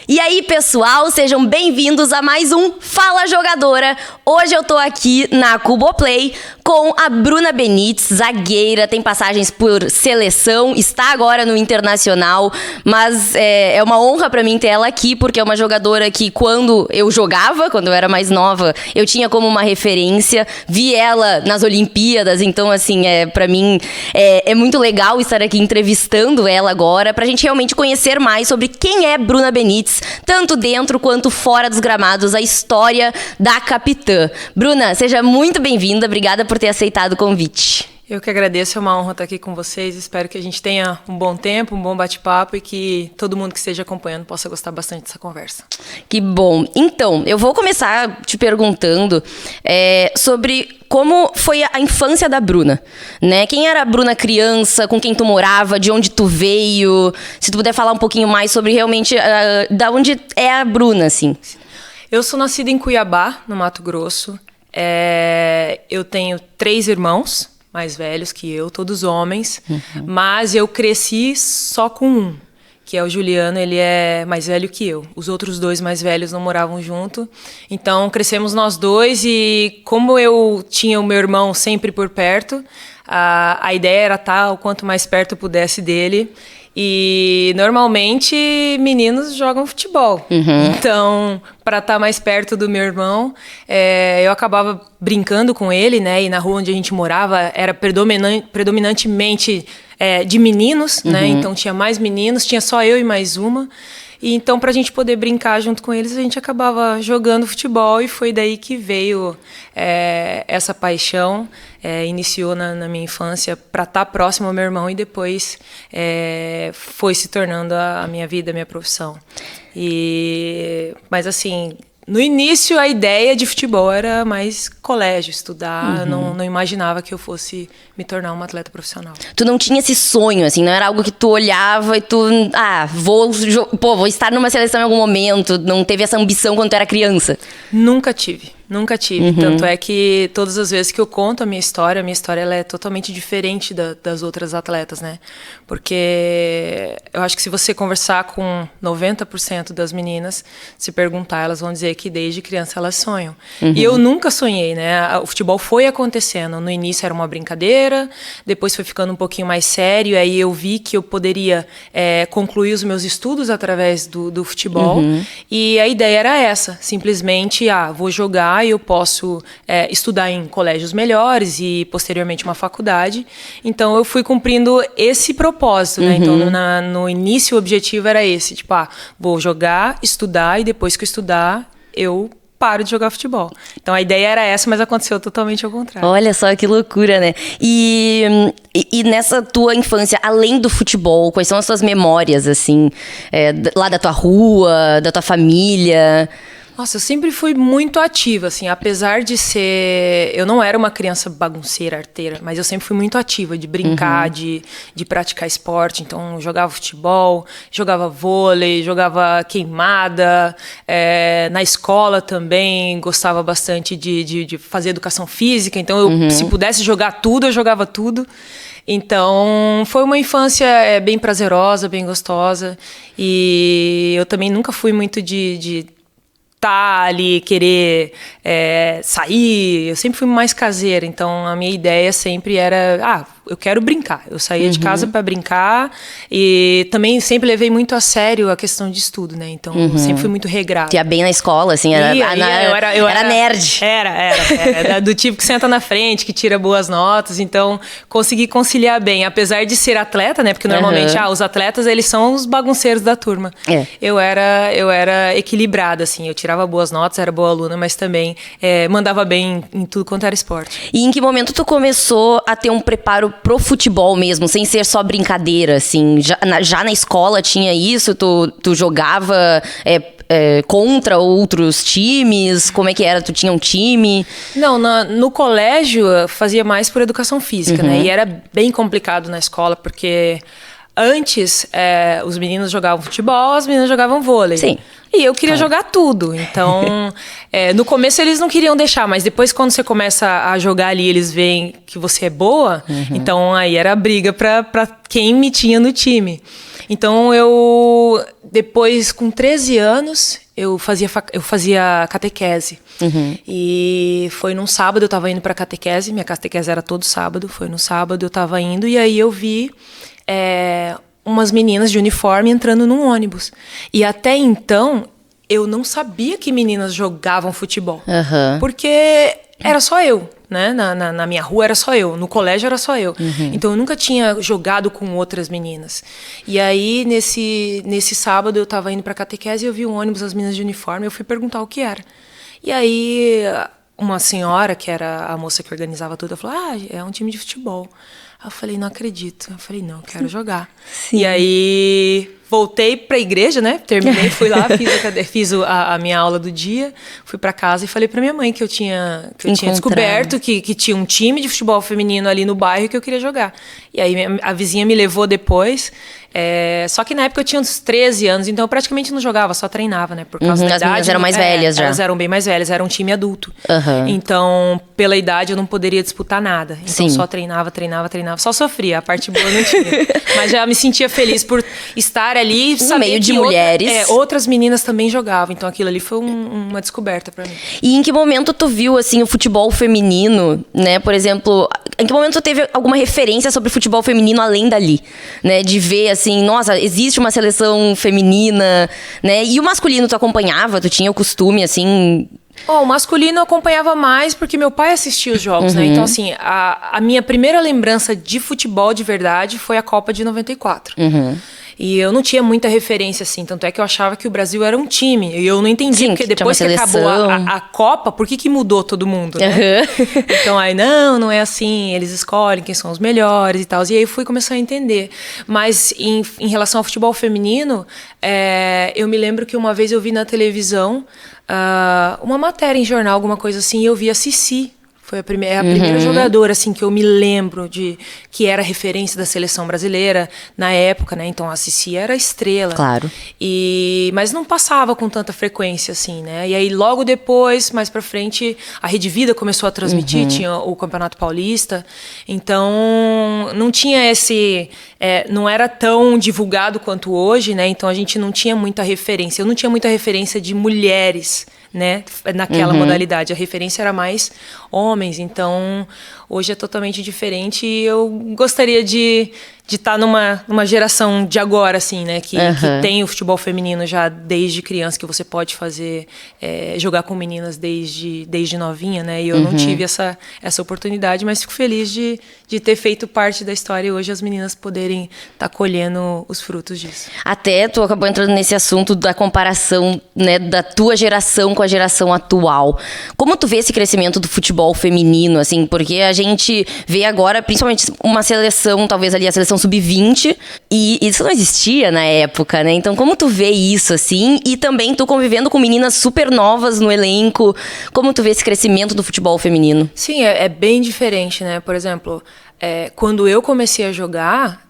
E aí, pessoal, sejam bem-vindos a mais um Fala Jogadora. Hoje eu tô aqui na Cuboplay com a Bruna Benites, zagueira, tem passagens por seleção, está agora no Internacional, mas é uma honra pra mim ter ela aqui, porque é uma jogadora que quando eu jogava, quando eu era mais nova, eu tinha como uma referência, vi ela nas Olimpíadas, então assim, pra mim é muito legal estar aqui entrevistando ela agora, pra gente realmente conhecer mais sobre quem é Bruna Benites, tanto dentro quanto fora dos gramados, a história da capitã. Bruna, seja muito bem-vinda, obrigada por ter aceitado o convite. Eu que agradeço, é uma honra estar aqui com vocês, espero que a gente tenha um bom tempo, um bom bate-papo e que todo mundo que esteja acompanhando possa gostar bastante dessa conversa. Que bom. Então, eu vou começar te perguntando sobre como foi a infância da Bruna, né? Quem era a Bruna criança, com quem tu morava, de onde tu veio, se tu puder falar um pouquinho mais sobre realmente da onde é a Bruna, assim. Eu sou nascida em Cuiabá, no Mato Grosso, eu tenho 3 irmãos mais velhos que eu, todos homens, mas eu cresci só com um, que é o Juliano, ele é mais velho que eu. Os outros 2 mais velhos não moravam junto, então crescemos nós 2 e como eu tinha o meu irmão sempre por perto, a ideia era estar o quanto mais perto eu pudesse dele. E normalmente meninos jogam futebol. Então, para estar mais perto do meu irmão, eu acabava brincando com ele, né? E na rua onde a gente morava era predominantemente de meninos, né? Então tinha mais meninos, tinha só eu e mais uma. E então, para a gente poder brincar junto com eles, a gente acabava jogando futebol e foi daí que veio essa paixão. Iniciou na minha infância para estar próximo ao meu irmão e depois foi se tornando a minha vida, a minha profissão. Mas assim, no início a ideia de futebol era mais colégio, estudar, eu não imaginava que eu fosse me tornar uma atleta profissional. Tu não tinha esse sonho, assim, não era algo que tu olhava e tu, vou estar numa seleção em algum momento, não teve essa ambição quando tu era criança? Nunca tive. Tanto é que todas as vezes que eu conto a minha história ela é totalmente diferente das outras atletas, né? Porque eu acho que se você conversar com 90% das meninas, se perguntar, elas vão dizer que desde criança elas sonham. E eu nunca sonhei, né? O futebol foi acontecendo. No início era uma brincadeira, depois foi ficando um pouquinho mais sério, aí eu vi que eu poderia concluir os meus estudos através do futebol. E a ideia era essa, simplesmente, vou jogar e eu posso estudar em colégios melhores e posteriormente uma faculdade. Então eu fui cumprindo esse propósito, né? Então no início o objetivo era esse, tipo, vou jogar, estudar e depois que eu estudar eu paro de jogar futebol. Então a ideia era essa, mas aconteceu totalmente ao contrário. Olha só que loucura, né? E nessa tua infância, além do futebol, quais são as tuas memórias, assim, lá da tua rua, da tua família? Nossa, eu sempre fui muito ativa, assim, apesar de ser... Eu não era uma criança bagunceira, arteira, mas eu sempre fui muito ativa, de brincar, de praticar esporte. Então, jogava futebol, jogava vôlei, jogava queimada. Na escola também, gostava bastante de fazer educação física. Então, se pudesse jogar tudo, eu jogava tudo. Então, foi uma infância bem prazerosa, bem gostosa. E eu também nunca fui muito de ali, querer sair, eu sempre fui mais caseira, então a minha ideia sempre era, eu quero brincar, eu saía de casa para brincar e também sempre levei muito a sério a questão de estudo, né, então sempre fui muito regrada. Tu ia bem na escola, assim, eu era nerd. Era do tipo que senta na frente, que tira boas notas, então consegui conciliar bem, apesar de ser atleta, né, porque normalmente os atletas, eles são os bagunceiros da turma. Eu era equilibrada, assim, eu tirava boas notas, era boa aluna, mas também mandava bem em tudo quanto era esporte. E em que momento tu começou a ter um preparo pro futebol mesmo, sem ser só brincadeira, assim? Já na escola tinha isso? Tu jogava contra outros times? Como é que era? Tu tinha um time? Não, no colégio eu fazia mais por educação física, né? E era bem complicado na escola, porque antes os meninos jogavam futebol, as meninas jogavam vôlei. Sim. E eu queria jogar tudo. Então, no começo eles não queriam deixar, mas depois quando você começa a jogar ali, eles veem que você é boa, então aí era a briga pra quem me tinha no time. Então, eu, depois, com 13 anos, eu fazia catequese. E foi num sábado, eu estava indo para catequese, minha catequese era todo sábado, foi no sábado, eu estava indo, e aí eu vi umas meninas de uniforme entrando num ônibus. E até então, eu não sabia que meninas jogavam futebol. Porque era só eu, né? Na minha rua era só eu, no colégio era só eu. Então eu nunca tinha jogado com outras meninas. E aí, nesse sábado, eu estava indo para catequese e eu vi um ônibus, as meninas de uniforme, eu fui perguntar o que era. E aí, uma senhora, que era a moça que organizava tudo, ela falou, é um time de futebol. Eu falei, não acredito. Eu falei, não, eu quero jogar. Sim. E aí, voltei pra igreja, né? Terminei, fui lá, fiz a minha aula do dia, fui pra casa e falei pra minha mãe que eu tinha descoberto que tinha um time de futebol feminino ali no bairro que eu queria jogar. E aí, a vizinha me levou depois. Só que na época eu tinha uns 13 anos, então eu praticamente não jogava, só treinava, né? Por causa da idade. As meninas eram mais velhas já. Elas eram bem mais velhas, era um time adulto. Então, pela idade, eu não poderia disputar nada. Então, só treinava. Só sofria, a parte boa eu não tinha. Mas já me sentia feliz por estar ali, no meio de mulheres. Outras meninas também jogavam, então aquilo ali foi uma descoberta pra mim. E em que momento tu viu, assim, o futebol feminino, né? Por exemplo, em que momento tu teve alguma referência sobre futebol feminino além dali, né? De ver, assim, nossa, existe uma seleção feminina, né? E o masculino tu acompanhava? Tu tinha o costume, assim... O masculino eu acompanhava mais porque meu pai assistia os jogos, né? Então, assim, a minha primeira lembrança de futebol de verdade foi a Copa de 94. E eu não tinha muita referência, assim. Tanto é que eu achava que o Brasil era um time. E eu não entendi, porque depois que acabou a Copa, por que mudou todo mundo, né? Então, aí, não é assim. Eles escolhem quem são os melhores e tal. E aí eu fui começar a entender. Mas em relação ao futebol feminino, eu me lembro que uma vez eu vi na televisão uma matéria em jornal, alguma coisa assim, e eu vi a Cici. Foi a primeira jogadora, assim, que eu me lembro que era referência da seleção brasileira na época, né? Então, a Cici era estrela. Claro. Mas não passava com tanta frequência, assim, né? E aí, logo depois, mais pra frente, a Rede Vida começou a transmitir, tinha o Campeonato Paulista. Então, não tinha não era tão divulgado quanto hoje, né? Então, a gente não tinha muita referência. Eu não tinha muita referência de mulheres, né, naquela modalidade. A referência era mais homens, então hoje é totalmente diferente e eu gostaria de estar numa geração de agora, assim, né, que tem o futebol feminino já desde criança, que você pode fazer, jogar com meninas desde novinha, né, e eu não tive essa oportunidade, mas fico feliz de ter feito parte da história e hoje as meninas poderem estar colhendo os frutos disso. Até tu acabou entrando nesse assunto da comparação, né, da tua geração com a geração atual. Como tu vê esse crescimento do futebol feminino, assim, porque a gente vê agora, principalmente uma seleção, talvez ali a seleção sub-20, e isso não existia na época, né? Então, como tu vê isso, assim, e também tu convivendo com meninas super novas no elenco, como tu vê esse crescimento do futebol feminino? Sim, é bem diferente, né? Por exemplo, quando eu comecei a jogar,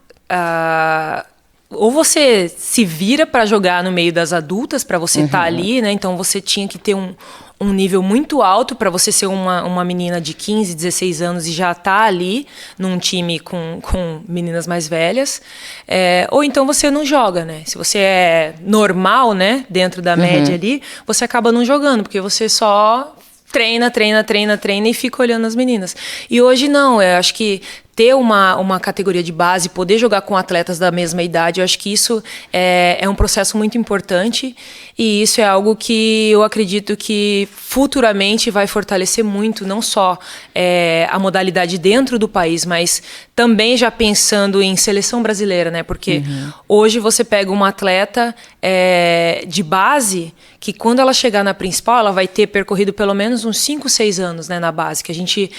ou você se vira para jogar no meio das adultas, para você estar ali, né? Então você tinha que ter um nível muito alto para você ser uma menina de 15, 16 anos e já estar ali num time com meninas mais velhas. Ou então você não joga, né? Se você é normal, né, dentro da média ali, você acaba não jogando, porque você só treina e fica olhando as meninas. E hoje não, eu acho que ter uma categoria de base, poder jogar com atletas da mesma idade, eu acho que isso é um processo muito importante e isso é algo que eu acredito que futuramente vai fortalecer muito, não só a modalidade dentro do país, mas também já pensando em seleção brasileira, né? Porque hoje você pega uma atleta de base que quando ela chegar na principal, ela vai ter percorrido pelo menos uns 5, 6 anos, né, na base, que a gente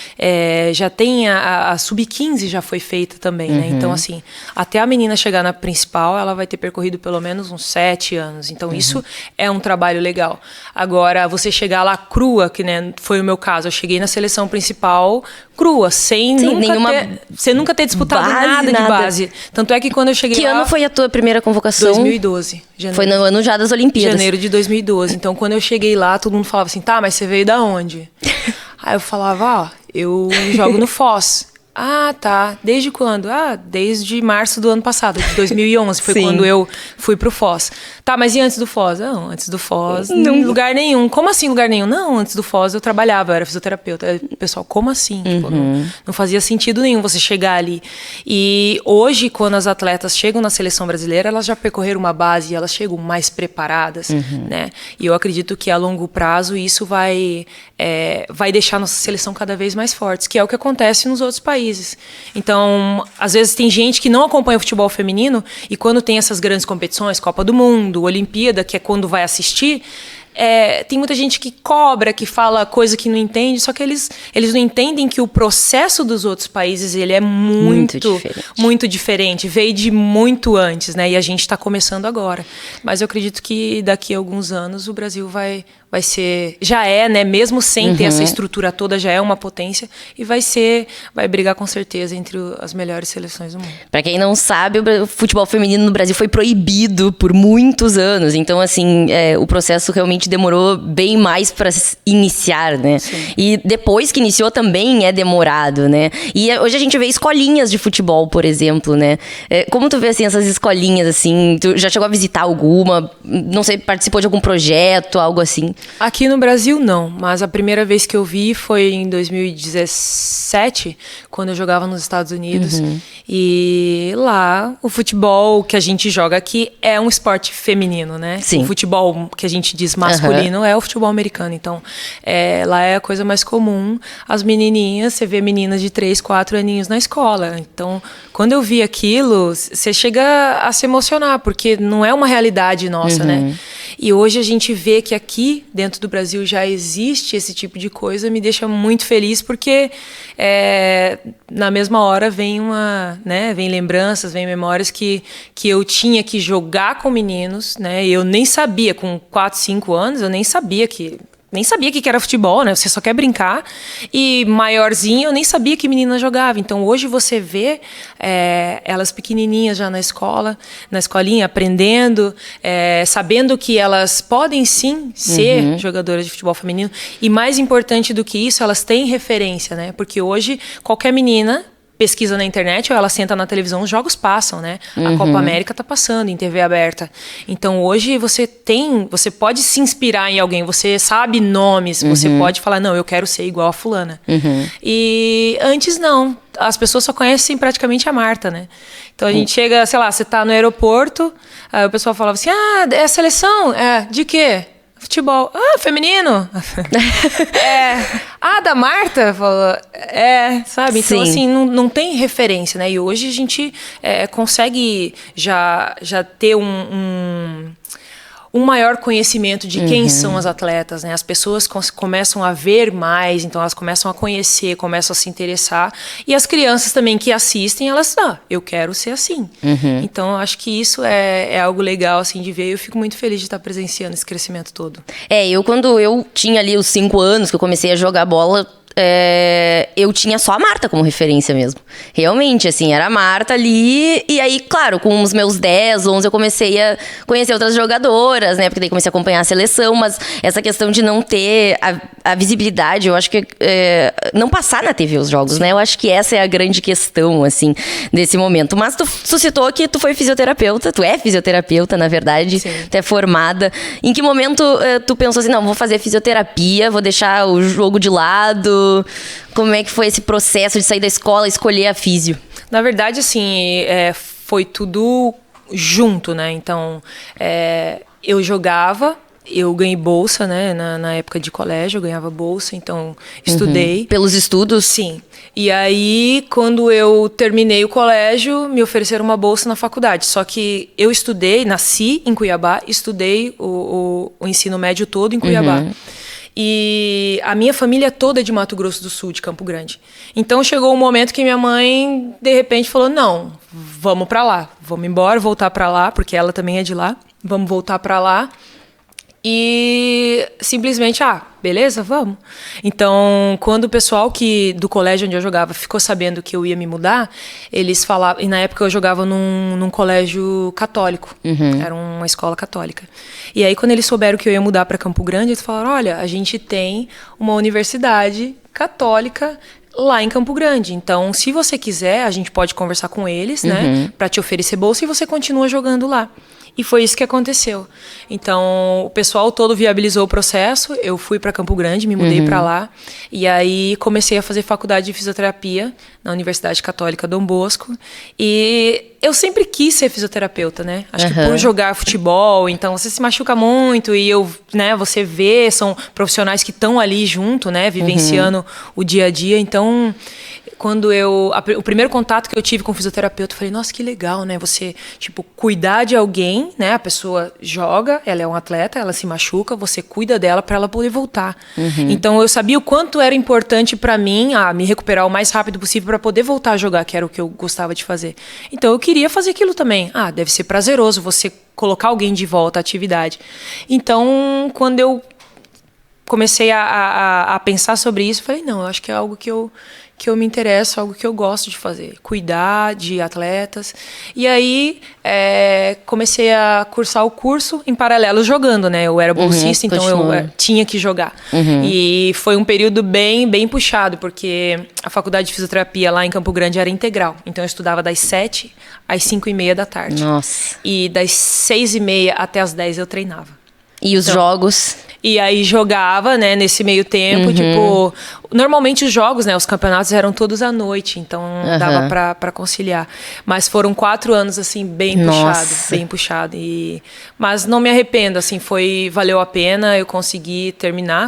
já tem a sub-15 já foi feita também, né? Então, assim, até a menina chegar na principal, ela vai ter percorrido pelo menos uns 7 anos. Então, isso é um trabalho legal. Agora, você chegar lá crua, que, né, foi o meu caso, eu cheguei na seleção principal crua, sem nunca ter disputado nada de base. Tanto é que quando eu cheguei lá... Que ano foi a tua primeira convocação? 2012. Janeiro. Foi no ano já das Olimpíadas. Janeiro de 2012. Então, quando eu cheguei lá, todo mundo falava assim, tá, mas você veio da onde? Aí eu falava, eu jogo no Foz. Ah, tá. Desde quando? Ah, desde março do ano passado, de 2011. Foi quando eu fui pro Foz. Tá, mas e antes do Foz? Não, antes do Foz, em lugar nenhum. Como assim lugar nenhum? Não, antes do Foz eu trabalhava, eu era fisioterapeuta. Pessoal, como assim? Tipo, não fazia sentido nenhum você chegar ali. E hoje, quando as atletas chegam na seleção brasileira, elas já percorreram uma base e elas chegam mais preparadas, né? E eu acredito que a longo prazo isso vai deixar nossa seleção cada vez mais forte, que é o que acontece nos outros países. Então, às vezes tem gente que não acompanha o futebol feminino e quando tem essas grandes competições, Copa do Mundo, Olimpíada, que é quando vai assistir, tem muita gente que cobra, que fala coisa que não entende, só que eles não entendem que o processo dos outros países ele é muito diferente, veio de muito antes, né? E a gente está começando agora. Mas eu acredito que daqui a alguns anos o Brasil vai ser, já é, né? Mesmo sem ter essa estrutura toda, já é uma potência e vai brigar com certeza entre as melhores seleções do mundo. Pra quem não sabe, o futebol feminino no Brasil foi proibido por muitos anos. Então, assim, o processo realmente demorou bem mais para iniciar, né? Sim. E depois que iniciou também é demorado, né? E hoje a gente vê escolinhas de futebol, por exemplo, né? Como tu vê, assim, essas escolinhas, assim? Tu já chegou a visitar alguma? Não sei, participou de algum projeto, algo assim? Aqui no Brasil, não. Mas a primeira vez que eu vi foi em 2017, quando eu jogava nos Estados Unidos. E lá, o futebol que a gente joga aqui é um esporte feminino, né? Sim. O futebol que a gente diz masculino é o futebol americano. Então, lá é a coisa mais comum. As menininhas, você vê meninas de 3, 4 aninhos na escola. Então, quando eu vi aquilo, você chega a se emocionar, porque não é uma realidade nossa, né? E hoje a gente vê que aqui, dentro do Brasil, já existe esse tipo de coisa, me deixa muito feliz, porque na mesma hora vem vem lembranças, vem memórias que eu tinha que jogar com meninos, né? Eu nem sabia, com 4, 5 anos, eu nem sabia que era futebol, né? Você só quer brincar. E maiorzinho, eu nem sabia que menina jogava. Então, hoje você vê elas pequenininhas já na escolinha, aprendendo, sabendo que elas podem sim ser jogadoras de futebol feminino. E mais importante do que isso, elas têm referência, né? Porque hoje, qualquer menina pesquisa na internet ou ela senta na televisão, os jogos passam, né? A Copa América tá passando em TV aberta. Então hoje você pode se inspirar em alguém, você sabe nomes, você pode falar, não, eu quero ser igual a fulana. E antes não, as pessoas só conhecem praticamente a Marta, né? Então a gente chega, sei lá, você tá no aeroporto, aí o pessoal falava assim, é a seleção? De quê? Futebol. Feminino? Da Marta? Falou, sabe? Então, assim, não tem referência, né? E hoje a gente consegue já ter um maior conhecimento de quem são as atletas, né? As pessoas começam a ver mais, então elas começam a conhecer, começam a se interessar. E as crianças também que assistem, elas, eu quero ser assim. Então, eu acho que isso é algo legal, assim, de ver. Eu fico muito feliz de estar presenciando esse crescimento todo. Quando eu tinha ali os 5 anos, que eu comecei a jogar bola, eu tinha só a Marta como referência mesmo. Realmente, assim, era a Marta ali. E aí, claro, com os meus 10, 11, eu comecei a conhecer outras jogadoras, né? Porque daí comecei a acompanhar a seleção. Mas essa questão de não ter a visibilidade, eu acho que não passar na TV os jogos, né? Eu acho que essa é a grande questão, assim, desse momento. Mas tu citou que tu foi fisioterapeuta. Tu é fisioterapeuta, na verdade. Sim. Tu é formada. Em que momento tu pensou assim, não, vou fazer fisioterapia, vou deixar o jogo de lado? Como é que foi esse processo de sair da escola e escolher a físio? Na verdade, assim, foi tudo junto, né? Então, eu jogava, eu ganhei bolsa, né? Na época de colégio, eu ganhava bolsa, então estudei. Pelos estudos? Sim. E aí, quando eu terminei o colégio, me ofereceram uma bolsa na faculdade. Só que eu nasci em Cuiabá, estudei o ensino médio todo em Cuiabá. E a minha família toda é de Mato Grosso do Sul, de Campo Grande. Então chegou um momento que minha mãe, de repente, falou, não, vamos pra lá. Vamos embora, voltar pra lá, porque ela também é de lá. Vamos voltar pra lá. E simplesmente, beleza, vamos. Então, quando o pessoal do colégio onde eu jogava ficou sabendo que eu ia me mudar, eles falavam... E na época eu jogava num colégio católico. Era uma escola católica. E aí, quando eles souberam que eu ia mudar para Campo Grande, eles falaram, olha, a gente tem uma universidade católica lá em Campo Grande. Então, se você quiser, a gente pode conversar com eles, né? Pra te oferecer bolsa e você continua jogando lá. E foi isso que aconteceu. Então, o pessoal todo viabilizou o processo. Eu fui para Campo Grande, me mudei para lá. E aí, comecei a fazer faculdade de fisioterapia na Universidade Católica Dom Bosco. E eu sempre quis ser fisioterapeuta, né? Acho que por jogar futebol, então você se machuca muito e você vê, são profissionais que estão ali junto, né? Vivenciando o dia a dia. Então, quando o primeiro contato que eu tive com o fisioterapeuta, eu falei, nossa, que legal, né? Você, cuidar de alguém, né? A pessoa joga, ela é um atleta, ela se machuca, você cuida dela para ela poder voltar. Então, eu sabia o quanto era importante para mim, me recuperar o mais rápido possível para poder voltar a jogar, que era o que eu gostava de fazer. Então, eu queria fazer aquilo também. Deve ser prazeroso você colocar alguém de volta à atividade. Então, quando eu comecei a pensar sobre isso, eu falei, não, eu acho que é algo que eu me interesso, algo que eu gosto de fazer, cuidar de atletas. E aí, comecei a cursar o curso em paralelo jogando, né? Eu era bolsista, então eu tinha que jogar. E foi um período bem, bem puxado, porque a faculdade de fisioterapia lá em Campo Grande era integral. Então, eu estudava das 7 às 5:30 da tarde. Nossa. E das 6:30 até as 10 eu treinava. E os jogos? E aí jogava, né, nesse meio tempo, normalmente os jogos, né, os campeonatos eram todos à noite, então dava pra conciliar. Mas foram 4 anos, assim, bem puxado. Mas não me arrependo, assim, valeu a pena, eu consegui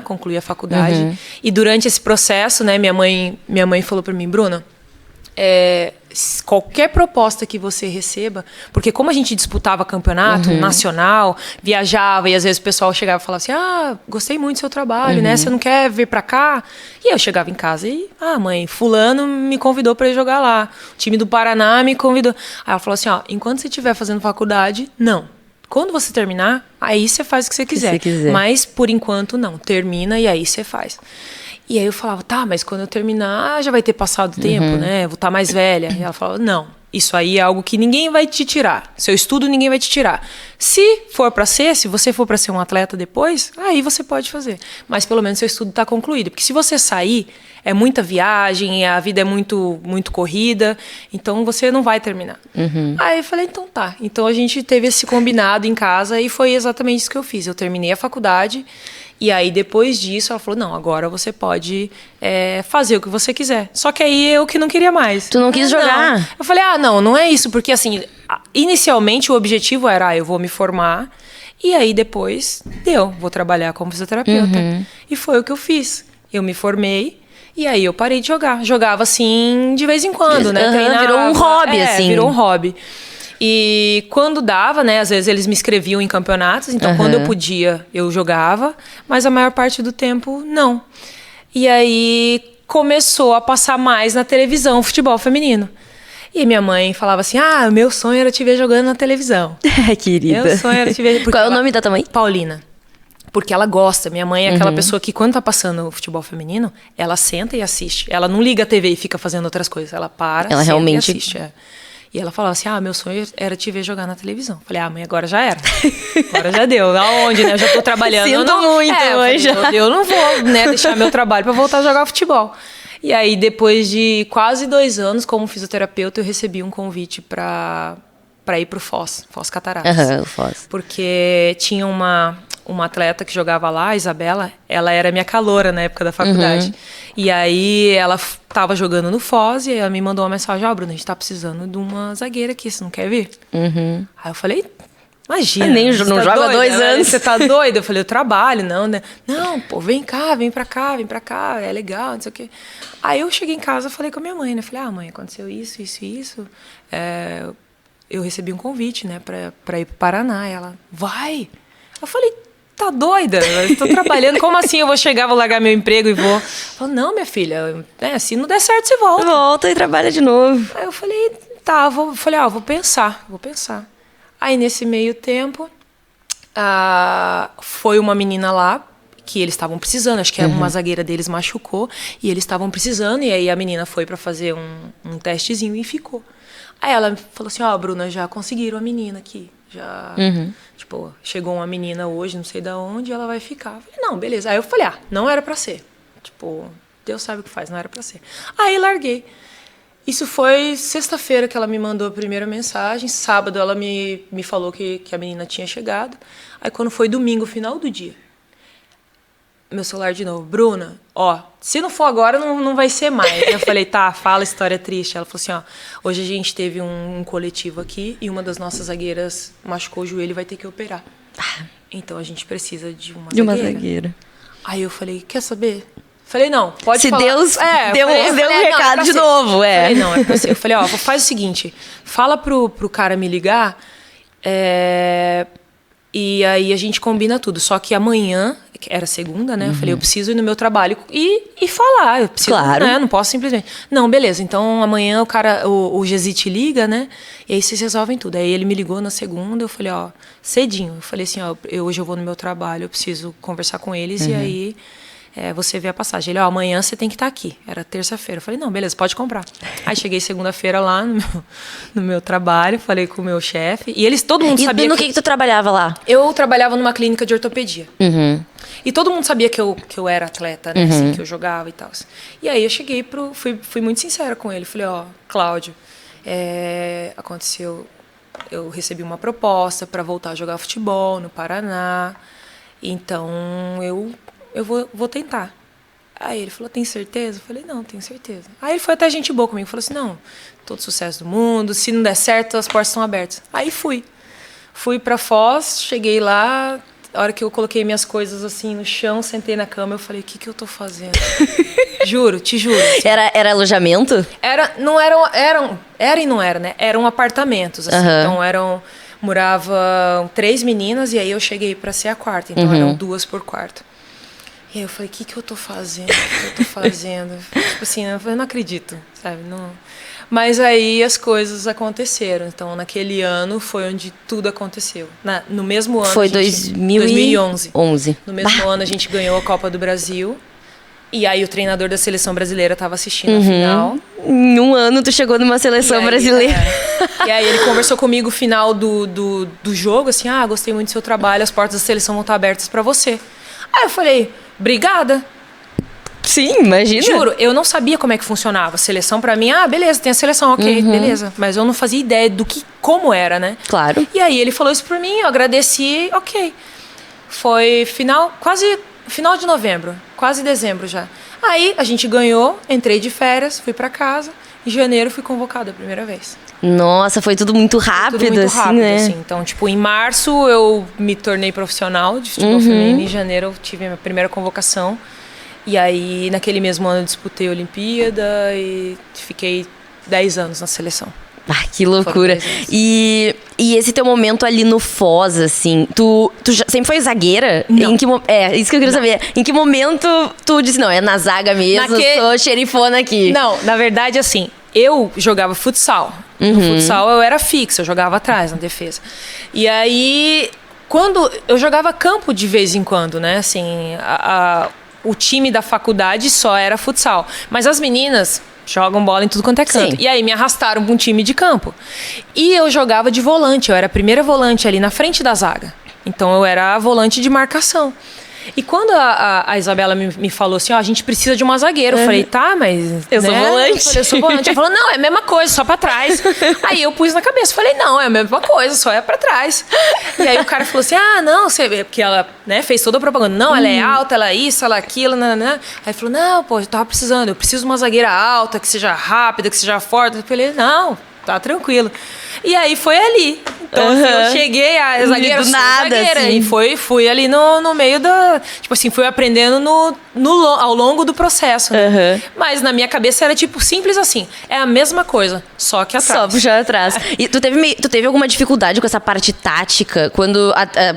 concluir a faculdade. E durante esse processo, né, minha mãe falou pra mim, Bruna, qualquer proposta que você receba, porque como a gente disputava campeonato nacional, viajava e às vezes o pessoal chegava e falava assim, gostei muito do seu trabalho, né? Você não quer vir pra cá? E eu chegava em casa e, mãe, fulano me convidou pra ir jogar lá. O time do Paraná me convidou. Aí ela falou assim, enquanto você estiver fazendo faculdade, não. Quando você terminar, aí você faz o que você quiser. Mas, por enquanto, não. Termina e aí você faz. E aí eu falava, mas quando eu terminar, já vai ter passado o tempo, né? Vou estar mais velha. E ela falava, não, isso aí é algo que ninguém vai te tirar. Seu estudo ninguém vai te tirar. Se você for para ser um atleta depois, aí você pode fazer. Mas pelo menos seu estudo está concluído. Porque se você sair, é muita viagem, a vida é muito, muito corrida, então você não vai terminar. Aí eu falei, então tá. Então a gente teve esse combinado em casa e foi exatamente isso que eu fiz. Eu terminei a faculdade. E aí, depois disso, ela falou, não, agora você pode fazer o que você quiser. Só que aí eu que não queria mais. Tu não quis jogar? Não. Eu falei, não é isso. Porque, assim, inicialmente o objetivo era, eu vou me formar. E aí, depois, vou trabalhar como fisioterapeuta. E foi o que eu fiz. Eu me formei. E aí, eu parei de jogar. Jogava, assim, de vez em quando, né? Treinava, virou um hobby, assim. Virou um hobby. E quando dava, né, às vezes eles me inscreviam em campeonatos, então quando eu podia, eu jogava, mas a maior parte do tempo, não. E aí começou a passar mais na televisão futebol feminino. E minha mãe falava assim, o meu sonho era te ver jogando na televisão. Querida. Meu sonho era te ver... Qual é o nome da tua mãe? Paulina. Porque ela gosta. Minha mãe é aquela pessoa que, quando tá passando o futebol feminino, ela senta e assiste. Ela não liga a TV e fica fazendo outras coisas. Ela para, ela realmente... e assiste. E ela falava assim, meu sonho era te ver jogar na televisão. Falei, mãe, agora já era. Agora já deu. Aonde, né? Eu já tô trabalhando. Sinto muito, mãe. Eu não vou, né, deixar meu trabalho pra voltar a jogar futebol. E aí, depois de quase 2 anos como fisioterapeuta, eu recebi um convite pra ir pro Foz Cataratas. O Foz. Porque tinha uma atleta que jogava lá, a Isabela, ela era minha caloura na época da faculdade. E aí ela tava jogando no Foz e ela me mandou uma mensagem, Bruna, a gente tá precisando de uma zagueira aqui, você não quer vir? Aí eu falei, imagina. Nem não joga há 2 anos. Você tá doida? Eu falei, eu trabalho, não, né? Não, pô, vem pra cá, é legal, não sei o quê. Aí eu cheguei em casa, falei com a minha mãe, né? Falei, mãe, aconteceu isso. Eu recebi um convite, né, pra ir pro Paraná. Ela, vai? Eu falei, tá doida? Eu tô trabalhando, como assim eu vou chegar, vou largar meu emprego e vou... Falei, não, minha filha, se não der certo, você volta. Volta e trabalha de novo. Aí eu falei, tá, vou pensar. Aí nesse meio tempo, foi uma menina lá, que eles estavam precisando, acho que uma zagueira deles machucou, e eles estavam precisando, e aí a menina foi pra fazer um testezinho e ficou. Aí ela falou assim, Bruna, já conseguiram a menina aqui. Já, chegou uma menina hoje, não sei de onde, ela vai ficar. Eu falei, não, beleza. Aí eu falei, não era pra ser. Deus sabe o que faz, não era pra ser. Aí larguei. Isso foi sexta-feira que ela me mandou a primeira mensagem. Sábado ela me falou que a menina tinha chegado. Aí quando foi domingo, final do dia, meu celular de novo. Bruna, ó, se não for agora, não vai ser mais. Eu falei, tá, fala, história triste. Ela falou assim, ó, hoje a gente teve um coletivo aqui e uma das nossas zagueiras machucou o joelho e vai ter que operar. Então a gente precisa de uma zagueira. Aí eu falei, quer saber? Falei, não, pode Se falar. Deus deu um recado de novo, Falei, não, é pra ser. Eu falei, ó, faz o seguinte, fala pro cara me ligar, e aí a gente combina tudo. Só que amanhã, era segunda, né? Eu falei, eu preciso ir no meu trabalho e falar. Eu preciso, claro. Né? Não posso simplesmente... Não, beleza, então amanhã o Gesi te liga, né? E aí vocês resolvem tudo. Aí ele me ligou na segunda, eu falei, ó, cedinho. Eu falei assim, ó, hoje eu vou no meu trabalho, eu preciso conversar com eles e aí... você vê a passagem. Ele, ó, amanhã você tem que estar aqui. Era terça-feira. Eu falei, não, beleza, pode comprar. Aí cheguei segunda-feira lá no meu trabalho, falei com o meu chefe. E todo mundo sabia... E no que tu trabalhava lá? Eu trabalhava numa clínica de ortopedia. E todo mundo sabia que eu era atleta, né? Assim, que eu jogava e tal. E aí eu cheguei fui muito sincera com ele. Falei, ó, Cláudio, aconteceu... Eu recebi uma proposta para voltar a jogar futebol no Paraná. Então, eu vou tentar. Aí ele falou, tem certeza? Eu falei, não, tenho certeza. Aí ele foi até gente boa comigo, falou assim, não, todo sucesso do mundo, se não der certo, as portas estão abertas. Aí fui pra Foz, cheguei lá, a hora que eu coloquei minhas coisas assim no chão, sentei na cama, eu falei, o que eu tô fazendo? Juro, te juro. Assim. Era alojamento? Era e não era, né? Eram apartamentos, assim, então moravam 3 meninas e aí eu cheguei pra ser a quarta, então eram 2 por quarto. E aí eu falei, o que eu tô fazendo? Tipo assim, eu não acredito, sabe? Não... Mas aí as coisas aconteceram. Então, naquele ano foi onde tudo aconteceu. No mesmo ano... Foi 2011. No mesmo ano a gente ganhou a Copa do Brasil. E aí o treinador da seleção brasileira estava assistindo a final. Em um ano tu chegou numa seleção brasileira. E aí ele conversou comigo no final do jogo, assim, gostei muito do seu trabalho, as portas da seleção vão estar abertas para você. Aí eu falei, obrigada. Sim, imagina. Juro, eu não sabia como é que funcionava. Seleção pra mim, beleza, tem a seleção, ok, beleza. Mas eu não fazia ideia como era, né? Claro. E aí ele falou isso pra mim, eu agradeci, ok. Foi final de novembro, quase dezembro já. Aí a gente ganhou, entrei de férias, fui pra casa. Em janeiro fui convocada a primeira vez. Nossa, foi tudo muito rápido, né? Assim. Então, tipo, em março eu me tornei profissional de futebol feminino. Em janeiro eu tive a minha primeira convocação. E aí, naquele mesmo ano eu disputei a Olimpíada e fiquei 10 anos na seleção. Que loucura. E esse teu momento ali no Foz, assim, tu sempre foi zagueira? Não. Isso que eu queria saber. Em que momento tu disse, não, é na zaga mesmo, sou xerifona aqui? Não, na verdade, assim, eu jogava futsal. No futsal eu era fixa, eu jogava atrás, na defesa. E aí, quando eu jogava campo de vez em quando, né, assim, o time da faculdade só era futsal. Mas as meninas... jogam bola em tudo quanto é canto. Sim. E aí me arrastaram para um time de campo. E eu jogava de volante, eu era a primeira volante ali na frente da zaga. Então eu era a volante de marcação. E quando a Isabela me falou assim, a gente precisa de uma zagueira, eu falei, tá, mas... Eu sou volante. Eu sou volante. Ela falou, não, é a mesma coisa, só pra trás. Aí eu pus na cabeça, falei, não, é a mesma coisa, só é pra trás. E aí o cara falou assim, não, porque ela, né, fez toda a propaganda. Não, ela é alta, ela é isso, ela é aquilo, nananã. Aí falou, não, pô, eu tava precisando, eu preciso de uma zagueira alta, que seja rápida, que seja forte. Eu falei, não, tá tranquilo. E aí foi ali. Então, assim, eu cheguei a zagueira, do nada, zagueira. Assim. E fui ali no meio da... Tipo assim, fui aprendendo ao longo do processo. Né? Mas na minha cabeça era, tipo, simples assim. É a mesma coisa, só que atrás. Só puxar atrás. E tu teve alguma dificuldade com essa parte tática?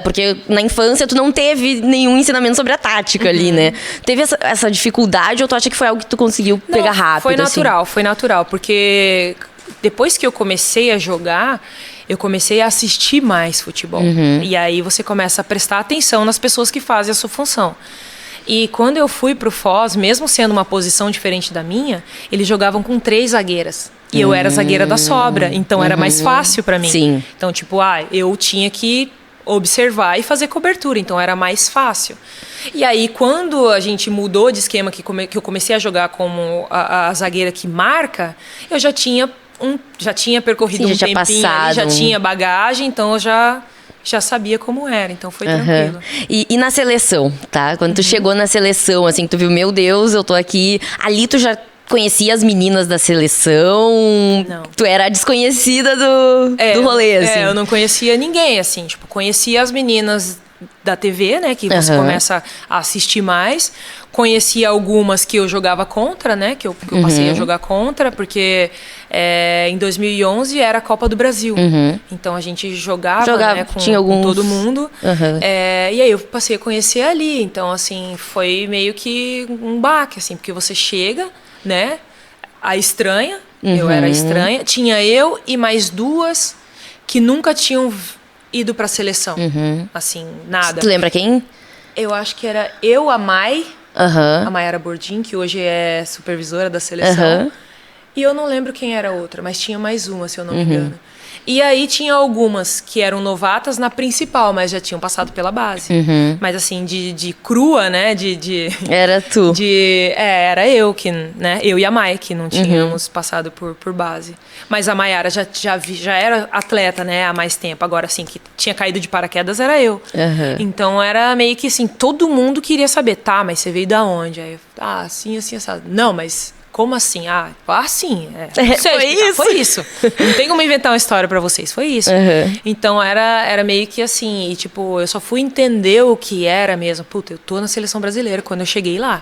Porque na infância tu não teve nenhum ensinamento sobre a tática ali, né? Teve essa dificuldade ou tu acha que foi algo que tu conseguiu pegar rápido? Foi natural. Porque depois que eu comecei a jogar... eu comecei a assistir mais futebol. E aí você começa a prestar atenção nas pessoas que fazem a sua função. E quando eu fui pro Foz, mesmo sendo uma posição diferente da minha, eles jogavam com 3 zagueiras. E eu era zagueira da sobra, então era mais fácil para mim. Sim. Então, tipo, eu tinha que observar e fazer cobertura, então era mais fácil. E aí, quando a gente mudou de esquema, que eu comecei a jogar como a zagueira que marca, eu já tinha percorrido um tempinho ali, já tinha bagagem, então eu já sabia como era, então foi tranquilo. E na seleção, tá? Quando tu chegou na seleção, assim, tu viu, meu Deus, eu tô aqui. Ali tu já conhecia as meninas da seleção? Não. Tu era a desconhecida do rolê, assim. Eu não conhecia ninguém, assim, tipo, conhecia as meninas da TV, né, que você começa a assistir mais. Conhecia algumas que eu jogava contra, né, que eu passei a jogar contra, porque em 2011 era a Copa do Brasil. Então a gente jogava né, com todo mundo. E aí eu passei a conhecer ali. Então, assim, foi meio que um baque, assim, porque você chega, né, a estranha, eu era estranha. Tinha eu e mais duas que nunca tinham ido pra seleção. Assim, nada. Tu lembra quem? Eu acho que era a Mai, a Mayara Bordim, que hoje é supervisora da seleção. E eu não lembro quem era a outra, mas tinha mais uma, se eu não me engano. E aí tinha algumas que eram novatas na principal, mas já tinham passado pela base. Mas assim, de crua, né? Era tu. Era eu, né? Eu e a Mai, que não tínhamos passado por base. Mas a Mayara já era atleta, né? Há mais tempo. Agora, assim, que tinha caído de paraquedas era eu. Então era meio que assim, todo mundo queria saber, tá, mas você veio da onde? Aí eu, assim, assado. Não, mas... Como assim? Sim. Foi isso. Não tem como inventar uma história pra vocês. Foi isso. Então, era meio que assim. E, tipo, eu só fui entender o que era mesmo. Puta, eu tô na seleção brasileira quando eu cheguei lá.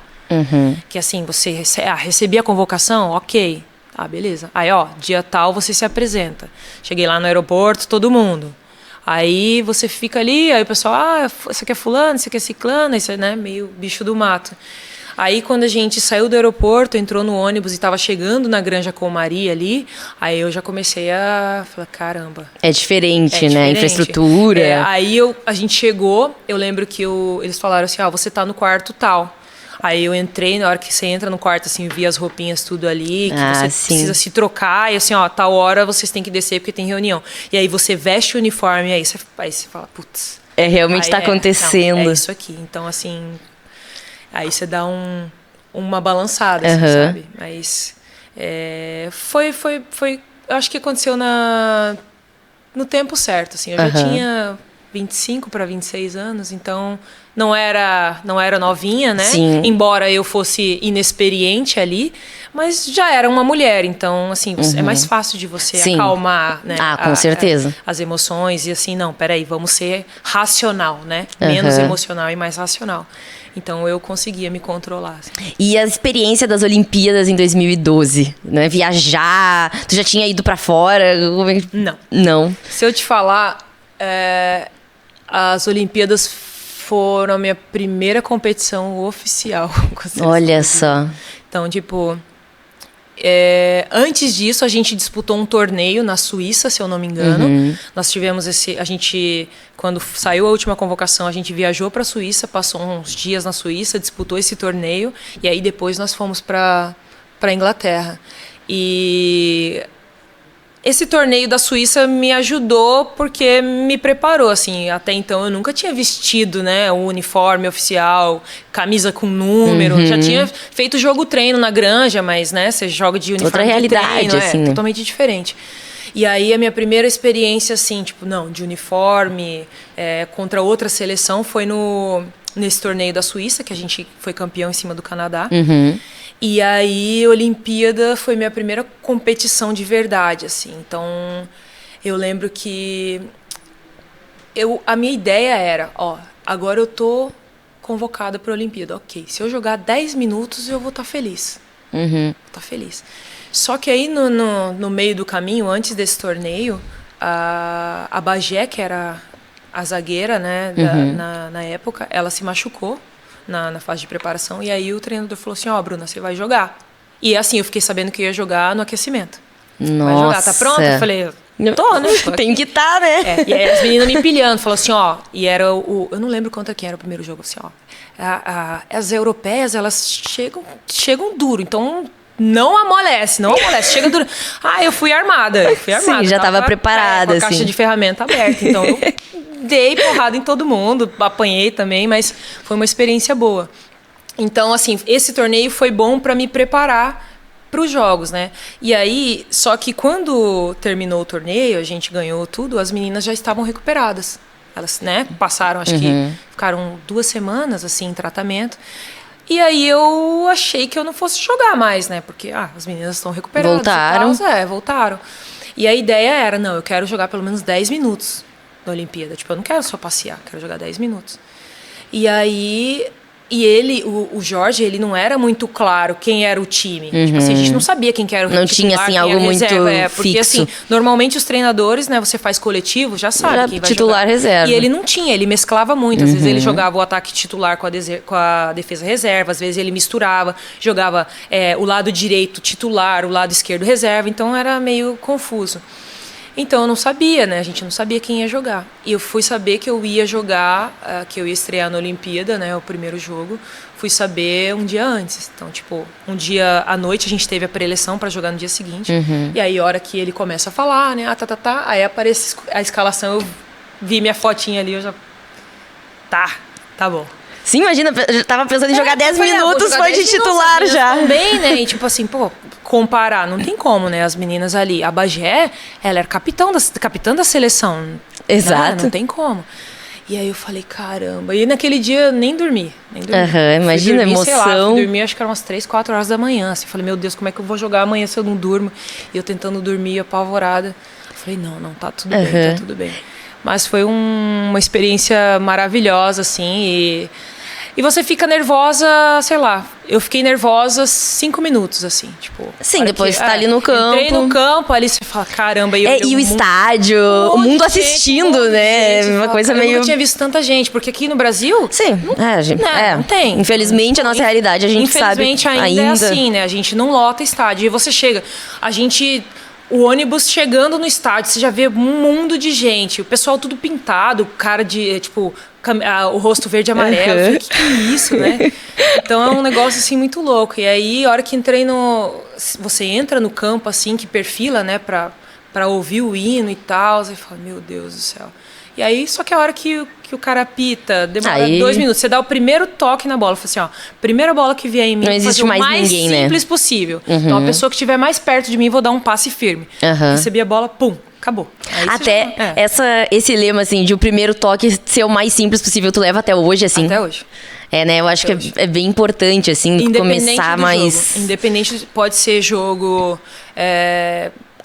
Que assim, você recebi a convocação? Ok. Beleza. Aí, dia tal você se apresenta. Cheguei lá no aeroporto, todo mundo. Aí você fica ali, aí o pessoal, você quer fulano, você quer ciclano, isso é, né, meio bicho do mato. Aí, quando a gente saiu do aeroporto, entrou no ônibus e estava chegando na Granja Com Maria ali, aí eu já comecei a falar, caramba. É diferente, né? Infraestrutura. Aí a gente chegou, eu lembro que eles falaram assim, você tá no quarto tal. Aí eu entrei, na hora que você entra no quarto, assim, vi as roupinhas tudo ali, que você precisa se trocar, e assim, tal hora vocês têm que descer porque tem reunião. E aí você veste o uniforme, aí você fala, putz. Realmente tá acontecendo. Não, é isso aqui. Então, assim... Aí você dá uma balançada, assim, sabe? Mas foi... Eu acho que aconteceu no tempo certo, assim. Eu já tinha 25 para 26 anos, então não era novinha, né? Sim. Embora eu fosse inexperiente ali, mas já era uma mulher. Então, assim, é mais fácil de você acalmar, né? Com certeza. As emoções e assim, não, peraí, vamos ser racional, né? Menos emocional e mais racional. Então, eu conseguia me controlar. Assim. E a experiência das Olimpíadas em 2012? Né? Viajar? Tu já tinha ido pra fora? Não. Se eu te falar, as Olimpíadas foram a minha primeira competição oficial. Olha só. Então, tipo... antes disso, a gente disputou um torneio na Suíça, se eu não me engano. Nós tivemos quando saiu a última convocação, a gente viajou para a Suíça, passou uns dias na Suíça, disputou esse torneio, e aí depois nós fomos para a Inglaterra. E esse torneio da Suíça me ajudou porque me preparou, assim. Até então eu nunca tinha vestido, né, o uniforme oficial, camisa com número. Já tinha feito jogo-treino na Granja, mas, né, você joga de uniforme. Outra realidade, de treino, assim, né? Totalmente diferente. E aí a minha primeira experiência, assim, tipo, de uniforme, contra outra seleção, foi nesse torneio da Suíça, que a gente foi campeão em cima do Canadá. E aí, a Olimpíada foi minha primeira competição de verdade, assim. Então, eu lembro que a minha ideia era, agora eu tô convocada para a Olimpíada. Ok, se eu jogar 10 minutos, eu vou estar feliz. Vou estar feliz. Só que aí, no meio do caminho, antes desse torneio, a Bagé, que era a zagueira, né, na época, ela se machucou na fase de preparação, e aí o treinador falou assim, Bruna, você vai jogar. E assim, eu fiquei sabendo que eu ia jogar no aquecimento. Nossa. Vai jogar, tá pronta? Eu falei, tô, né? Tem que estar, né? E aí as meninas me empilhando, falou assim, e era eu não lembro quanto que era o primeiro jogo, assim, as europeias, elas chegam duro, então não amolece, chega duro. Eu fui armada. Sim, já tava preparada, com a caixa de ferramenta aberta, então eu dei porrada em todo mundo, apanhei também, mas foi uma experiência boa. Então, assim, esse torneio foi bom para me preparar para os jogos, né? E aí, só que quando terminou o torneio, a gente ganhou tudo, as meninas já estavam recuperadas. Elas, né, passaram, acho que ficaram 2 semanas, assim, em tratamento. E aí eu achei que eu não fosse jogar mais, né? Porque, as meninas estão recuperadas. Voltaram. Voltaram. E a ideia era, não, eu quero jogar pelo menos 10 minutos na Olimpíada. Tipo, eu não quero só passear, quero jogar 10 minutos. E aí... E ele, o Jorge, ele não era muito claro quem era o time. Tipo assim, a gente não sabia quem que era o Não titular, tinha, assim, quem algo era muito reserva. Porque, fixo. assim, normalmente os treinadores, né, você faz coletivo, já sabe Já quem vai titular, jogar. reserva. E ele não tinha, ele mesclava muito. Às vezes ele jogava o ataque titular com a defesa reserva, às vezes ele misturava, jogava o lado direito titular, o lado esquerdo reserva, então era meio confuso. Então eu não sabia, né? A gente não sabia quem ia jogar. E eu fui saber que eu ia jogar, que eu ia estrear na Olimpíada, né? O primeiro jogo. Fui saber um dia antes. Então, tipo, um dia à noite a gente teve a pré-eleção para jogar no dia seguinte. E aí, a hora que ele começa a falar, né? Aí aparece a escalação, eu vi minha fotinha ali, eu já... Tá bom. Sim, imagina, eu tava pensando em jogar 10 minutos, foi de titular já. Também, né? E tipo assim, comparar, não tem como, né? As meninas ali. A Bagé, ela era capitã da seleção. Exato. Né? Não tem como. E aí eu falei, caramba. E naquele dia eu nem dormi. Imagina a emoção. Fui dormir, acho que eram umas 3, 4 horas da manhã. Assim, eu falei, meu Deus, como é que eu vou jogar amanhã se eu não durmo? E eu tentando dormir, apavorada. Eu falei, não, tá tudo bem, tá tudo bem. Mas foi uma experiência maravilhosa, assim, e você fica nervosa, sei lá, eu fiquei nervosa 5 minutos, assim, tipo... Sim, depois você tá ali no campo. Entrei no campo, ali você fala, caramba... E o estádio, o mundo assistindo, né? Uma coisa meio... Eu nunca tinha visto tanta gente, porque aqui no Brasil... Sim, não tem. Infelizmente, a nossa realidade, a gente sabe Infelizmente, ainda é assim, né? A gente não lota estádio. E você chega, o ônibus chegando no estádio, você já vê um mundo de gente. O pessoal tudo pintado, cara de, tipo, o rosto verde e amarelo. Eu falei, que é isso, né? Então é um negócio, assim, muito louco. E aí, a hora que entrei você entra no campo, assim, que perfila, né, pra ouvir o hino e tal. Você fala, meu Deus do céu. E aí, só que a hora que o cara apita, demora 2 minutos. Você dá o primeiro toque na bola. Fala assim, primeira bola que vier em mim, não existe fazer o mais ninguém, simples possível. Então, a pessoa que estiver mais perto de mim, vou dar um passe firme. Recebi a bola, pum, acabou. Aí até esse lema, assim, de o primeiro toque ser o mais simples possível, tu leva até hoje, assim? Até hoje. Né? Eu acho que é bem importante, assim, começar mais... Independente, pode ser jogo...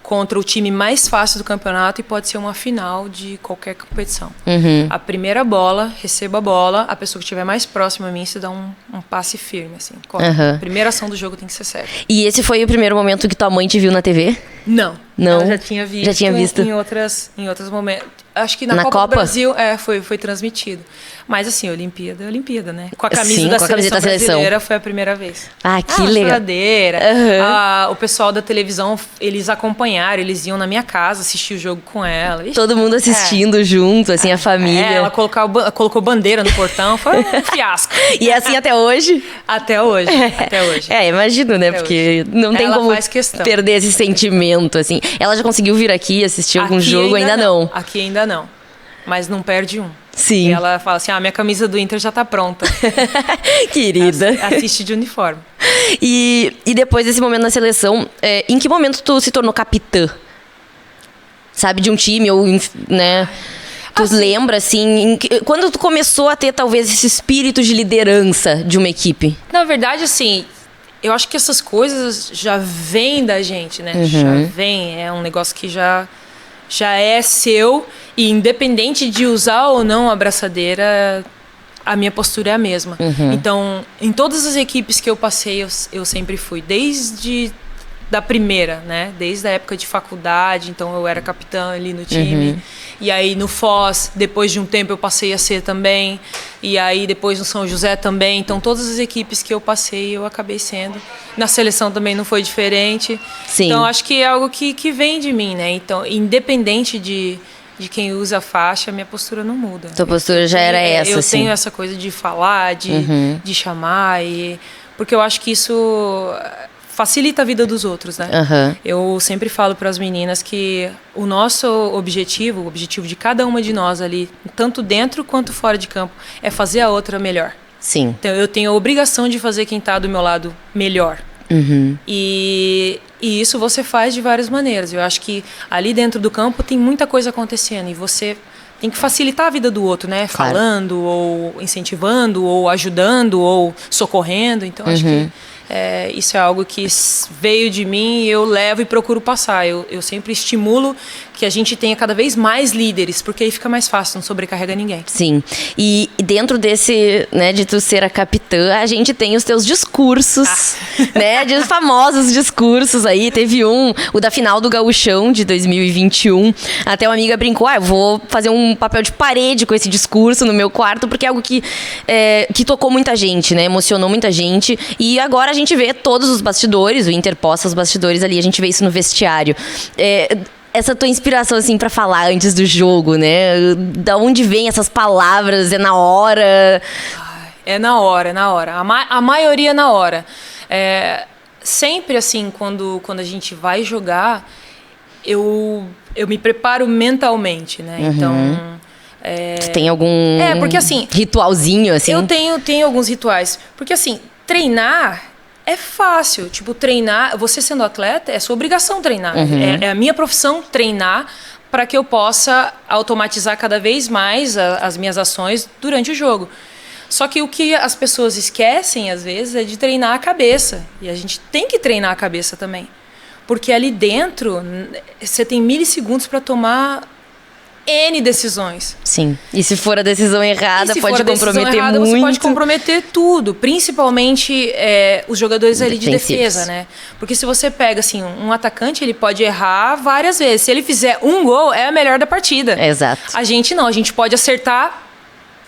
contra o time mais fácil do campeonato e pode ser uma final de qualquer competição. A primeira bola, receba a bola, a pessoa que estiver mais próxima a mim, se dá um passe firme, assim. A primeira ação do jogo tem que ser certa. E esse foi o primeiro momento que tua mãe te viu na TV? Não. Ela já tinha visto. Em outros momentos. Acho que na Copa do Brasil foi transmitido. Mas assim, Olimpíada é Olimpíada, né? Com a camisa da seleção brasileira foi a primeira vez. Que legal. O pessoal da televisão, eles acompanharam, eles iam na minha casa assistir o jogo com ela. Ixi, todo mundo assistindo junto, assim, a família. Ela colocou bandeira no portão, foi um fiasco. E é assim até hoje? Até hoje. Imagino, né? Porque não tem como perder esse sentimento, assim. Ela já conseguiu vir aqui assistir algum jogo? Ainda não. Aqui ainda não. Mas não perde um. Sim. E ela fala assim, minha camisa do Inter já tá pronta. Querida. Assiste de uniforme. E depois desse momento na seleção, em que momento tu se tornou capitã? Sabe, de um time ou, né? Tu lembra, assim, quando tu começou a ter, talvez, esse espírito de liderança de uma equipe? Na verdade, assim, eu acho que essas coisas já vêm da gente, né? Já vem, é um negócio que já é seu, e independente de usar ou não a braçadeira, a minha postura é a mesma. Então, em todas as equipes que eu passei, eu sempre fui, desde da primeira, né? Desde a época de faculdade, então eu era capitã ali no time. E aí no Foz, depois de um tempo eu passei a ser também. E aí depois no São José também. Então todas as equipes que eu passei, eu acabei sendo. Na seleção também não foi diferente. Sim. Então acho que é algo que vem de mim, né? Então, independente de quem usa a faixa, minha postura não muda. Tua postura já era essa, eu assim. tenho essa coisa de falar, de chamar, porque eu acho que isso facilita a vida dos outros, né? Eu sempre falo para as meninas que o nosso objetivo, o objetivo de cada uma de nós ali, tanto dentro quanto fora de campo, é fazer a outra melhor. Sim. Então eu tenho a obrigação de fazer quem está do meu lado melhor. E isso você faz de várias maneiras. Eu acho que ali dentro do campo tem muita coisa acontecendo e você tem que facilitar a vida do outro, né? Claro. Falando, ou incentivando, ou ajudando, ou socorrendo. Então acho que isso é algo que veio de mim e eu levo e procuro passar. Eu sempre estimulo que a gente tenha cada vez mais líderes, porque aí fica mais fácil, não sobrecarrega ninguém. Sim. E dentro desse, né, de tu ser a capitã, a gente tem os teus discursos, né, de famosos discursos aí. Teve o da final do Gauchão de 2021. Até uma amiga brincou, eu vou fazer um papel de parede com esse discurso no meu quarto, porque é algo que tocou muita gente, né, emocionou muita gente. E agora a gente vê todos os bastidores, o Inter posta os bastidores ali, a gente vê isso no vestiário. Essa tua inspiração, assim, pra falar antes do jogo, né? Da onde vem essas palavras? É na hora? É na hora, é na hora. A maioria é na hora. Sempre, assim, quando a gente vai jogar, eu me preparo mentalmente, né? Então... Tu tem algum porque, assim, ritualzinho, assim? Eu tenho alguns rituais. Porque, assim, treinar... É fácil, tipo, treinar, você sendo atleta, é sua obrigação treinar. É a minha profissão treinar para que eu possa automatizar cada vez mais as minhas ações durante o jogo. Só que o que as pessoas esquecem, às vezes, é de treinar a cabeça. E a gente tem que treinar a cabeça também. Porque ali dentro, você tem milissegundos para tomar N decisões. Sim. E se for a decisão errada, pode comprometer muito. Você pode comprometer tudo. Principalmente os jogadores ali de defesa, né? Porque se você pega, assim, um atacante, ele pode errar várias vezes. Se ele fizer um gol, é a melhor da partida. Exato. A gente não. A gente pode acertar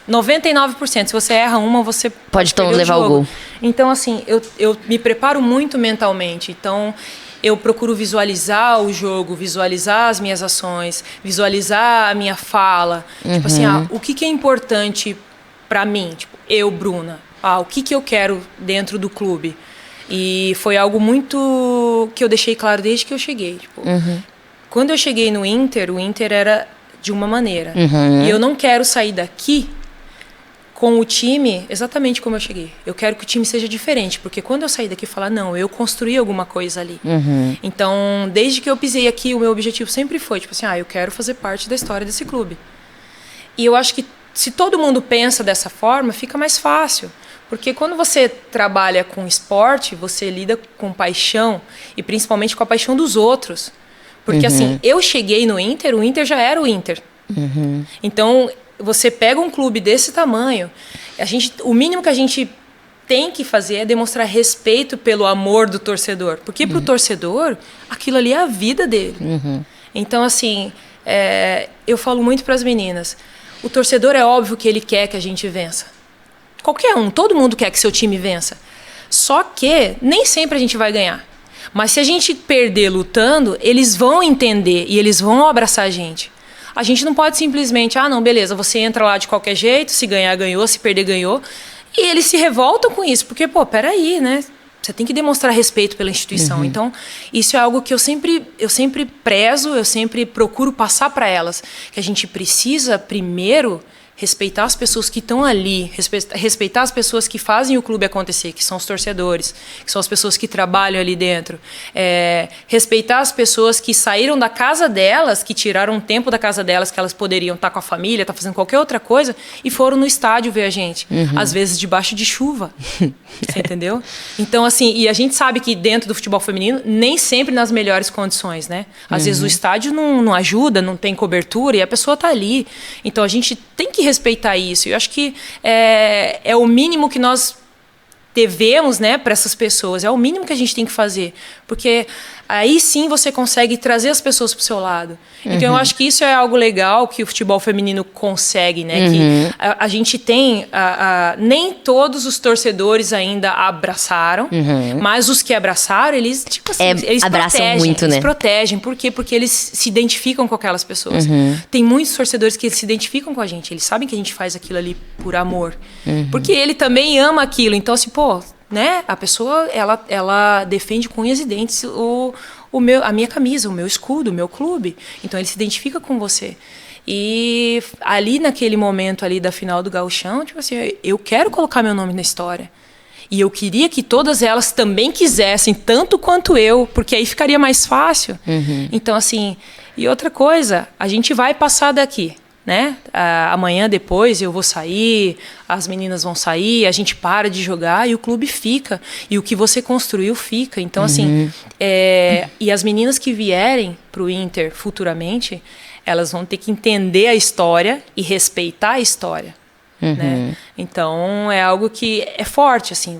99%. Se você erra uma, você pode levar o gol. Então, assim, eu me preparo muito mentalmente. Então... eu procuro visualizar o jogo, visualizar as minhas ações, visualizar a minha fala. Tipo assim, o que é importante pra mim? Tipo, eu, Bruna. O que eu quero dentro do clube? E foi algo muito que eu deixei claro desde que eu cheguei. Tipo, quando eu cheguei no Inter, o Inter era de uma maneira. E eu não quero sair daqui com o time exatamente como eu cheguei. Eu quero que o time seja diferente, porque quando eu sair daqui e falar, não, eu construí alguma coisa ali. Então, desde que eu pisei aqui, o meu objetivo sempre foi, tipo assim, eu quero fazer parte da história desse clube. E eu acho que se todo mundo pensa dessa forma, fica mais fácil. Porque quando você trabalha com esporte, você lida com paixão, e principalmente com a paixão dos outros. Porque assim, eu cheguei no Inter, o Inter já era o Inter. Então... você pega um clube desse tamanho, o mínimo que a gente tem que fazer é demonstrar respeito pelo amor do torcedor. Porque pro torcedor, aquilo ali é a vida dele. Então, assim, eu falo muito para as meninas, o torcedor é óbvio que ele quer que a gente vença. Qualquer um, todo mundo quer que seu time vença. Só que nem sempre a gente vai ganhar. Mas se a gente perder lutando, eles vão entender e eles vão abraçar a gente. A gente não pode simplesmente, não, beleza, você entra lá de qualquer jeito, se ganhar, ganhou, se perder, ganhou. E eles se revoltam com isso, porque, peraí, né? Você tem que demonstrar respeito pela instituição. Então, isso é algo que eu sempre prezo, eu sempre procuro passar para elas. Que a gente precisa, primeiro, respeitar as pessoas que estão ali, respeitar as pessoas que fazem o clube acontecer, que são os torcedores, que são as pessoas que trabalham ali dentro. Respeitar as pessoas que saíram da casa delas, que tiraram um tempo da casa delas, que elas poderiam estar com a família, estar fazendo qualquer outra coisa, e foram no estádio ver a gente. Às vezes debaixo de chuva. Você entendeu? Então, assim, e a gente sabe que dentro do futebol feminino, nem sempre nas melhores condições, né? Às vezes o estádio não ajuda, não tem cobertura, e a pessoa está ali. Então, a gente tem que respeitar isso. Eu acho que é o mínimo que nós devemos, né, para essas pessoas. É o mínimo que a gente tem que fazer. Porque aí sim você consegue trazer as pessoas para o seu lado. Então eu acho que isso é algo legal que o futebol feminino consegue, né? Que a gente tem... nem todos os torcedores ainda abraçaram, mas os que abraçaram, eles, tipo assim, eles abraçam protegem, muito, né? Eles protegem. Por quê? Porque eles se identificam com aquelas pessoas. Tem muitos torcedores que se identificam com a gente. Eles sabem que a gente faz aquilo ali por amor. Porque ele também ama aquilo. Então, assim, né? A pessoa, ela defende com unhas e dentes a minha camisa, o meu escudo, o meu clube. Então, ele se identifica com você. E ali, naquele momento ali da final do Gauchão, tipo assim, eu quero colocar meu nome na história. E eu queria que todas elas também quisessem, tanto quanto eu, porque aí ficaria mais fácil. Então, assim, e outra coisa, a gente vai passar daqui, né? Amanhã, depois, eu vou sair, as meninas vão sair, a gente para de jogar e o clube fica. E o que você construiu fica. Então, assim, e as meninas que vierem pro Inter futuramente, elas vão ter que entender a história e respeitar a história. Né? Então é algo que é forte, assim,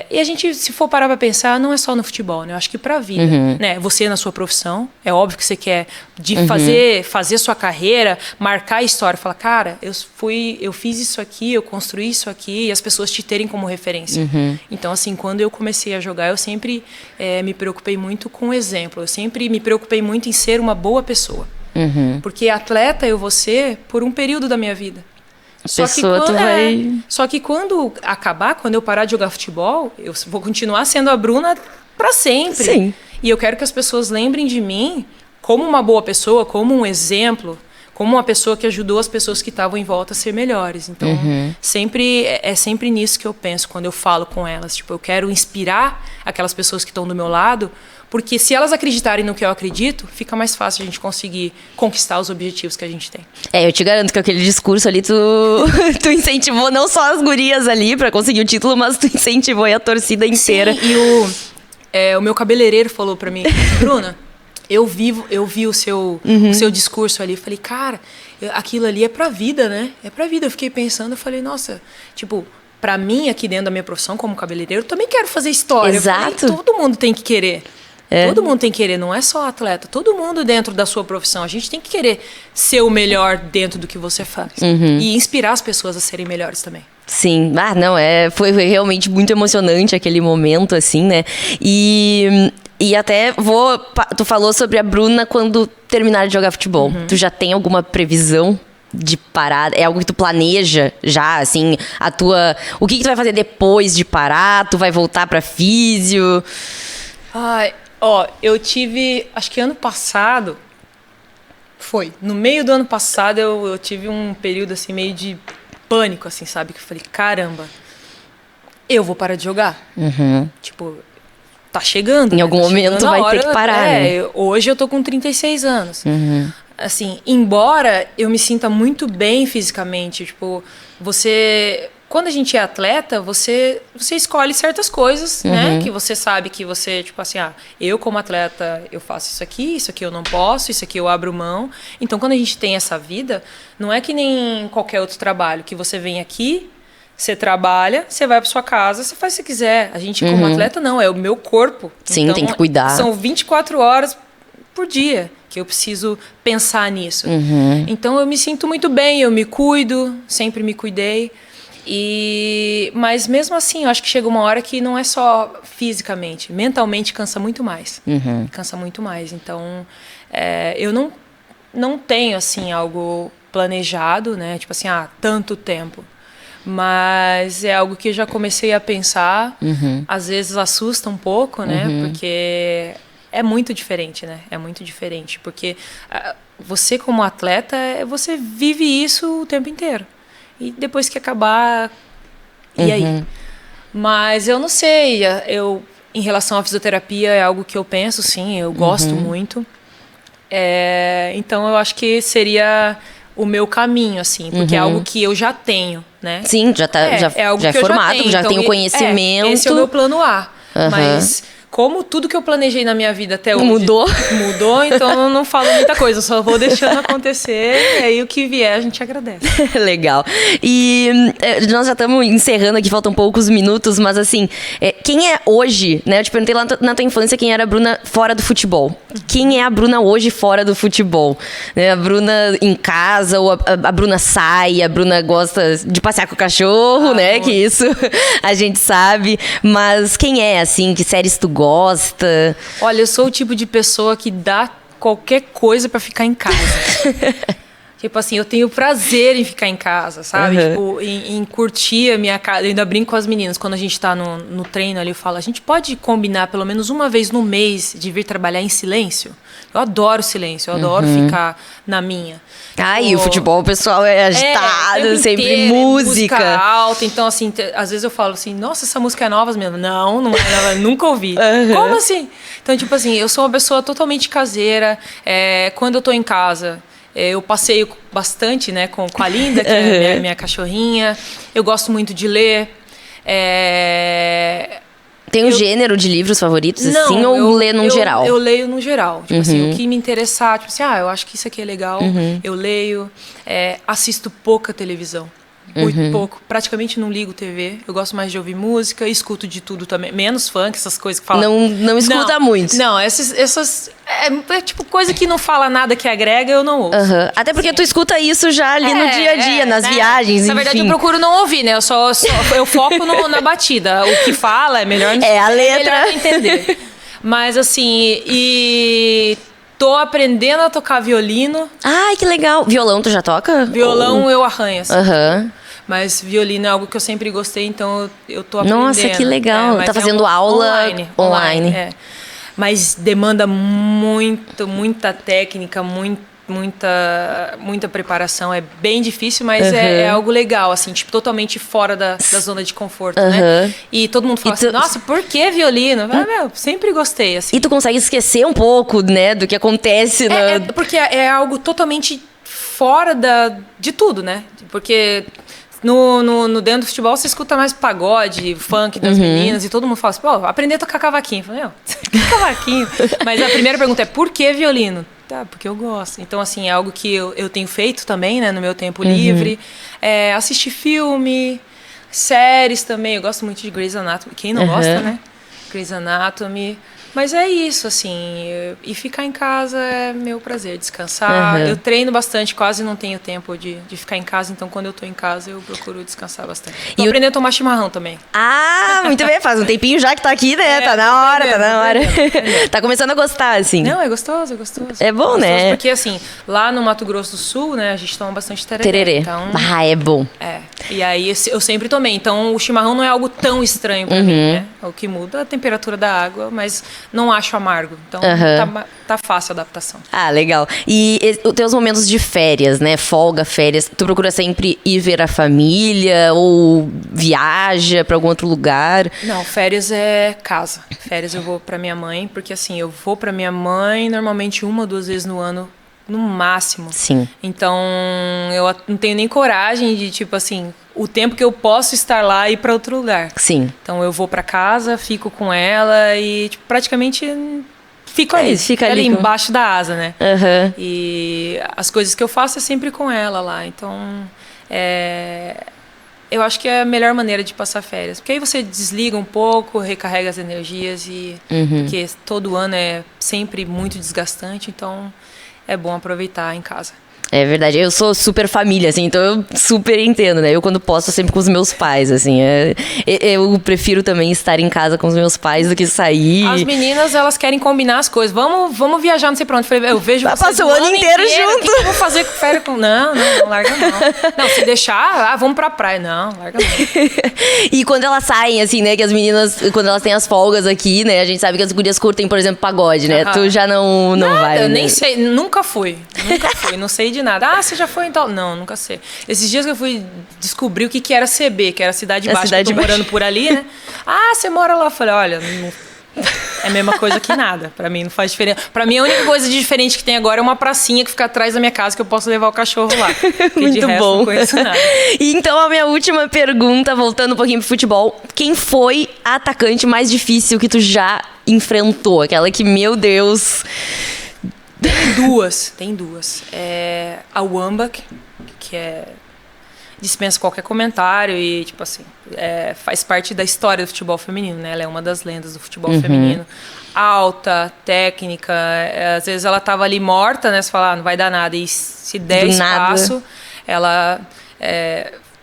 e a gente, se for parar para pensar, não é só no futebol, né? Eu acho que para a vida, né? Você na sua profissão, é óbvio que você quer fazer sua carreira, marcar a história, falar, cara, eu fiz isso aqui, eu construí isso aqui, e as pessoas te terem como referência. Então, assim, quando eu comecei a jogar, eu sempre me preocupei muito com o exemplo, eu sempre me preocupei muito em ser uma boa pessoa, porque atleta eu vou ser por um período da minha vida. Só que quando acabar, quando eu parar de jogar futebol, eu vou continuar sendo a Bruna para sempre. Sim. E eu quero que as pessoas lembrem de mim como uma boa pessoa, como um exemplo, como uma pessoa que ajudou as pessoas que estavam em volta a ser melhores. Então, é sempre nisso que eu penso quando eu falo com elas. Tipo, eu quero inspirar aquelas pessoas que estão do meu lado, porque se elas acreditarem no que eu acredito, fica mais fácil a gente conseguir conquistar os objetivos que a gente tem. Eu te garanto que aquele discurso ali, tu incentivou não só as gurias ali pra conseguir o título, mas tu incentivou a torcida inteira. Sim, e o meu cabeleireiro falou pra mim, Bruna, eu vi o seu discurso ali. Eu falei, cara, aquilo ali é pra vida, né? É pra vida. Eu fiquei pensando, eu falei, nossa, tipo, pra mim, aqui dentro da minha profissão como cabeleireiro, eu também quero fazer história. Exato. Eu falei, todo mundo tem que querer. Todo mundo tem que querer, não é só atleta. Todo mundo dentro da sua profissão. A gente tem que querer ser o melhor dentro do que você faz. E inspirar as pessoas a serem melhores também. Sim. Foi realmente muito emocionante aquele momento, assim, né? E até tu falou sobre a Bruna quando terminar de jogar futebol. Tu já tem alguma previsão de parar? É algo que tu planeja já, assim, o que tu vai fazer depois de parar? Tu vai voltar pra físio? Eu tive, acho que ano passado, no meio do ano passado eu tive um período assim meio de pânico, assim, sabe? Que eu falei, caramba, eu vou parar de jogar. Tipo, tá chegando. Em algum momento vai ter que parar, né? Hoje eu tô com 36 anos. Assim, embora eu me sinta muito bem fisicamente, tipo, quando a gente é atleta, você escolhe certas coisas, né? Que você sabe que você, tipo assim, eu como atleta, eu faço isso aqui eu não posso, isso aqui eu abro mão. Então, quando a gente tem essa vida, não é que nem qualquer outro trabalho, que você vem aqui, você trabalha, você vai para sua casa, você faz o que você quiser. A gente, como atleta, não, é o meu corpo. Sim, então, tem que cuidar. São 24 horas por dia que eu preciso pensar nisso. Então, eu me sinto muito bem, eu me cuido, sempre me cuidei. Mas mesmo assim, eu acho que chega uma hora que não é só fisicamente, mentalmente cansa muito mais. Cansa muito mais. Então, eu não tenho assim algo planejado, né? Tipo assim, tanto tempo. Mas é algo que eu já comecei a pensar. Às vezes assusta um pouco, né? Porque é muito diferente, né? É muito diferente. Porque você como atleta, você vive isso o tempo inteiro. E depois que acabar, e aí? Mas eu não sei, em relação à fisioterapia é algo que eu penso, sim, eu gosto muito. Então eu acho que seria o meu caminho, assim, porque é algo que eu já tenho, né? Sim, já é formado, já tem o conhecimento. Esse é o meu plano A, mas... Como tudo que eu planejei na minha vida até hoje... Mudou, então eu não falo muita coisa. Eu só vou deixando acontecer e aí o que vier a gente agradece. Legal. E nós já estamos encerrando aqui, faltam poucos minutos, mas assim, quem é hoje, né? Eu te perguntei lá na tua infância quem era a Bruna fora do futebol. Quem é a Bruna hoje fora do futebol? A Bruna em casa, ou a Bruna sai, a Bruna gosta de passear com o cachorro, né? Muito. Que isso a gente sabe. Mas quem é, assim, que séries tu gosta? Olha, eu sou o tipo de pessoa que dá qualquer coisa pra ficar em casa. Tipo assim, eu tenho prazer em ficar em casa, sabe? Tipo, em curtir a minha casa. Eu ainda brinco com as meninas. Quando a gente tá no treino ali, eu falo, a gente pode combinar pelo menos uma vez no mês de vir trabalhar em silêncio? Eu adoro silêncio, eu adoro ficar na minha. E o futebol, o pessoal é agitado, sempre inteiro, música alta. Então, assim, às vezes eu falo assim, nossa, essa música é nova mesmo. Não é nova, nunca ouvi. Como assim? Então, tipo assim, eu sou uma pessoa totalmente caseira. Quando eu tô em casa, eu passeio bastante, né, com a Linda, que é minha cachorrinha. Eu gosto muito de ler. Tem um gênero de livros favoritos, assim, ou lê num geral? Eu leio no geral. Tipo assim, o que me interessar, tipo assim, eu acho que isso aqui é legal, eu leio. Assisto pouca televisão. Muito pouco. Praticamente não ligo TV. Eu gosto mais de ouvir música, escuto de tudo também. Menos funk, essas coisas que falam. Não escuta muito. Não, essas. É tipo coisa que não fala nada que agrega, eu não ouço. Até porque tu escuta isso já ali no dia a dia, nas viagens, enfim. Na verdade, eu procuro não ouvir, né? Eu foco na batida. O que fala é melhor não a letra. É melhor entender. Mas assim, tô aprendendo a tocar violino. Ai, que legal. Violão tu já toca? Violão eu arranho, assim. Mas violino é algo que eu sempre gostei, então eu tô aprendendo. Nossa, que legal. Tá fazendo aula online. Mas demanda muita técnica, muita preparação. É bem difícil, mas é algo legal, assim, tipo, totalmente fora da zona de conforto, né? E todo mundo fala assim, nossa, por que violino? Sempre gostei, assim. E tu consegue esquecer um pouco, né, do que acontece. Porque é algo totalmente fora de tudo, né? Porque dentro do futebol você escuta mais pagode, funk das meninas, e todo mundo fala assim, pô, aprender a tocar cavaquinho. Eu falo, cavaquinho. Mas a primeira pergunta é, por que violino? Tá, porque eu gosto. Então, assim, é algo que eu tenho feito também, né, no meu tempo livre. Assistir filme, séries também. Eu gosto muito de Grey's Anatomy. Quem não gosta, né? Grey's Anatomy. Mas é isso, assim, e ficar em casa é meu prazer, descansar. Eu treino bastante, quase não tenho tempo de ficar em casa, então quando eu tô em casa eu procuro descansar bastante. Tô aprendendo a tomar chimarrão também. Muito bem, faz um tempinho já que tá aqui, né? Tá na hora. Tá começando a gostar, assim. Não, é gostoso. É bom, né? Porque, assim, lá no Mato Grosso do Sul, né, a gente toma bastante tererê. Então, é bom. E aí eu sempre tomei, então o chimarrão não é algo tão estranho pra mim, né? O que muda é a temperatura da água, mas não acho amargo. Então tá fácil a adaptação. Legal. E os teus momentos de férias, né? Folga, férias, tu procura sempre ir ver a família ou viaja pra algum outro lugar? Não, férias é casa. Férias eu vou pra minha mãe, porque assim, eu vou pra minha mãe normalmente 1 ou 2 vezes no ano, no máximo. Sim. Então, eu não tenho nem coragem de, tipo assim, o tempo que eu posso estar lá e ir para outro lugar. Sim. Então, eu vou para casa, fico com ela e, tipo, praticamente fico ali. Fica ali embaixo da asa, né? E as coisas que eu faço é sempre com ela lá. Então, eu acho que é a melhor maneira de passar férias. Porque aí você desliga um pouco, recarrega as energias porque todo ano é sempre muito desgastante, então é bom aproveitar em casa. É verdade, eu sou super família, assim, então eu super entendo, né? Eu, quando posso, sempre com os meus pais, assim. Eu prefiro também estar em casa com os meus pais do que sair. As meninas, elas querem combinar as coisas. Vamos viajar, não sei pra onde. Eu vejo vocês passa o ano inteiro junto. O que eu vou fazer com férias? Não, larga não. Não, se deixar, vamos pra praia. Não, larga não. E quando elas saem, assim, né? Que as meninas, quando elas têm as folgas aqui, né? A gente sabe que as gurias curtem, por exemplo, pagode, né? Tu já não vai, eu né? nem sei, nunca fui, não sei de nada. Você já foi então? Não, nunca sei. Esses dias que eu fui descobrir o que era CB, que era a Cidade Baixa, que eu tô morando por ali, né? Você mora lá? Eu falei, olha, é a mesma coisa que nada. Pra mim não faz diferença. Pra mim a única coisa de diferente que tem agora é uma pracinha que fica atrás da minha casa que eu posso levar o cachorro lá. Muito de resto, bom. Não conheço nada. E então a minha última pergunta, voltando um pouquinho pro futebol. Quem foi a atacante mais difícil que tu já enfrentou? Aquela que, meu Deus... Tem duas. A Wambach, que dispensa qualquer comentário e, tipo assim, faz parte da história do futebol feminino, né? Ela é uma das lendas do futebol feminino. Alta, técnica, às vezes ela tava ali morta, né? Você fala, não vai dar nada. E se der espaço, ela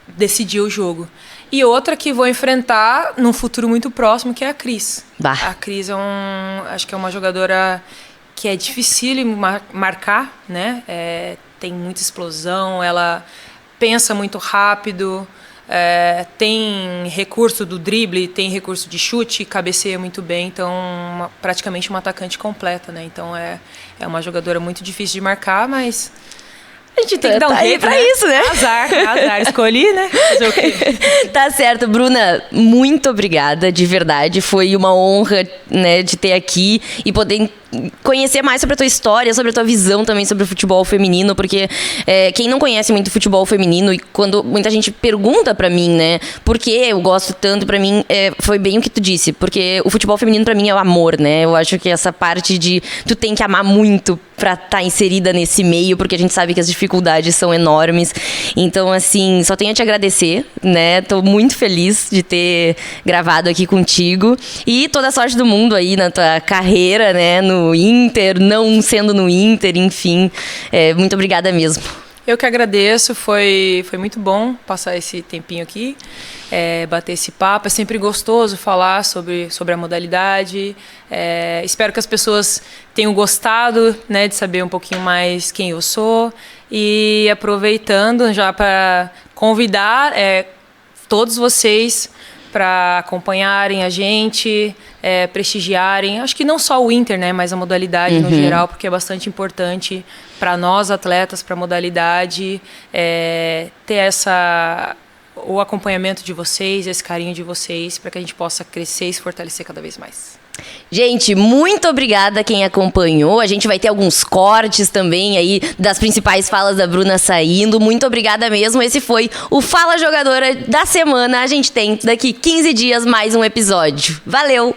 decidiu o jogo. E outra que vou enfrentar num futuro muito próximo, que é a Cris. A Cris acho que é uma jogadora que é difícil marcar, né? tem muita explosão, ela pensa muito rápido, tem recurso do drible, tem recurso de chute, cabeceia muito bem, então praticamente uma atacante completa, né? Então é uma jogadora muito difícil de marcar, mas a gente tem que dar um jeito pra né? isso, né? Azar, escolhi, né? Fazer o quê? Tá certo, Bruna, muito obrigada, de verdade, foi uma honra, né, de ter aqui e poder conhecer mais sobre a tua história, sobre a tua visão também sobre o futebol feminino, porque quem não conhece muito futebol feminino, e quando muita gente pergunta pra mim, né, por que eu gosto tanto, pra mim foi bem o que tu disse, porque o futebol feminino pra mim é o amor, né, eu acho que essa parte de tu tem que amar muito pra estar inserida nesse meio, porque a gente sabe que as dificuldades são enormes, então assim, só tenho a te agradecer, né, tô muito feliz de ter gravado aqui contigo, e toda a sorte do mundo aí na tua carreira, né, no Inter, não sendo no Inter, enfim. Muito obrigada mesmo. Eu que agradeço, foi muito bom passar esse tempinho aqui, bater esse papo. É sempre gostoso falar sobre a modalidade. Espero que as pessoas tenham gostado, né, de saber um pouquinho mais quem eu sou. E aproveitando já para convidar todos vocês para acompanharem a gente, prestigiarem, acho que não só o Inter, né, mas a modalidade no geral, porque é bastante importante para nós atletas, para a modalidade, ter o acompanhamento de vocês, esse carinho de vocês, para que a gente possa crescer e se fortalecer cada vez mais. Gente, muito obrigada a quem acompanhou. A gente vai ter alguns cortes também aí das principais falas da Bruna saindo. Muito obrigada mesmo. Esse foi o Fala Jogadora da semana. A gente tem daqui 15 dias mais um episódio. Valeu!